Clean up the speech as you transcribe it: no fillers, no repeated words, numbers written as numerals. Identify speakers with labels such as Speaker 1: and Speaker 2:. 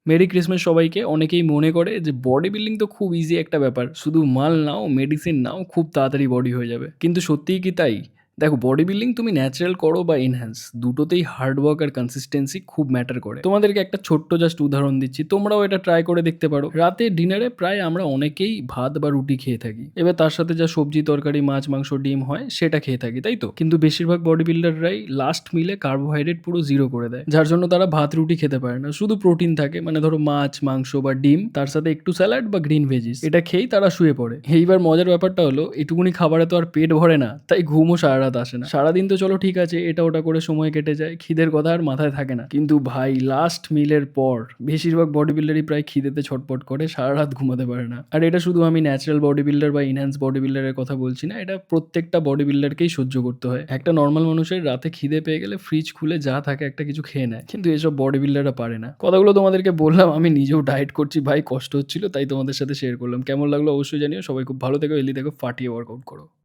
Speaker 1: Merry Christmas সবাইকে। অনেকেই মনে করে যে বডি বিল্ডিং তো খুব ইজি একটা ব্যাপার। শুধু মাল নাও, মেডিসিন নাও, খুব তাড়াতাড়ি বডি হয়ে যাবে। কিন্তু সত্যিই কি তাই? দেখো, বডি বিল্ডিং তুমি ন্যাচারাল করো বা এনহ্যান্স, দুটোতেই হার্ড ওয়ার্ক আর কনসিস্টেন্সি খুব ম্যাটার করে। তোমাদেরকে একটা ছোট্ট জাস্ট উদাহরণ দিচ্ছি, তোমরাও এটা ট্রাই করে দেখতে পারো। রাতে ডিনারে প্রায় আমরা অনেকেই ভাত বা রুটি খেয়ে থাকি। এবার তার সাথে যা সবজি, তরকারি, মাছ, মাংস, ডিম হয় সেটা খেয়ে থাকি, তাই তো? কিন্তু বেশিরভাগ বডি বিল্ডাররাই লাস্ট মিলে কার্বোহাইড্রেট পুরো জিরো করে দেয়। যার জন্য তারা ভাত রুটি খেতে পারে না। শুধু প্রোটিন থাকে, মানে ধরো মাছ, মাংস বা ডিম, তার সাথে একটু স্যালাড বা গ্রিন ভেজিস। এটা খেয়েই তারা শুয়ে পড়ে। এইবার মজার ব্যাপারটা হলো, এটুকুনি খাবারে তো আর পেট ভরে না, তাই ঘুমও সারা রাত আসে না। সারাদিন তো চলো ঠিক আছে, এটা ওটা করে সময় কেটে যায়, খিদের কথা আর মাথায় থাকে না। কিন্তু ভাই, লাস্ট মিলের পর বেশিরভাগ বডি বিল্ডারই প্রায় খিদেতে ছটপট করে, সারা রাত ঘুমাতে পারে না। আর এটা শুধু আমি ন্যাচারাল বডি বিল্ডার বা ইনহ্যান্স বডি বিল্ডারের কথা বলছি না, এটা প্রত্যেকটা বডি বিল্ডারকেই সহ্য করতে হয়। একটা নর্মাল মানুষের রাতে খিদে পেয়ে গেলে ফ্রিজ খুলে যা থাকে একটা কিছু খেয়ে নেয়, কিন্তু এসব বডি বিল্ডাররা পারে না। কথাগুলো তোমাদেরকে বললাম, আমি নিজেও ডায়েট করছি ভাই, কষ্ট হচ্ছিল, তাই তোমাদের সাথে শেয়ার করলাম। কেমন লাগলো অবশ্যই জানিও। সবাই খুব ভালো থেকো, হেলদি থেকো, ফাটিয়ে ওয়ার্কআউট করো।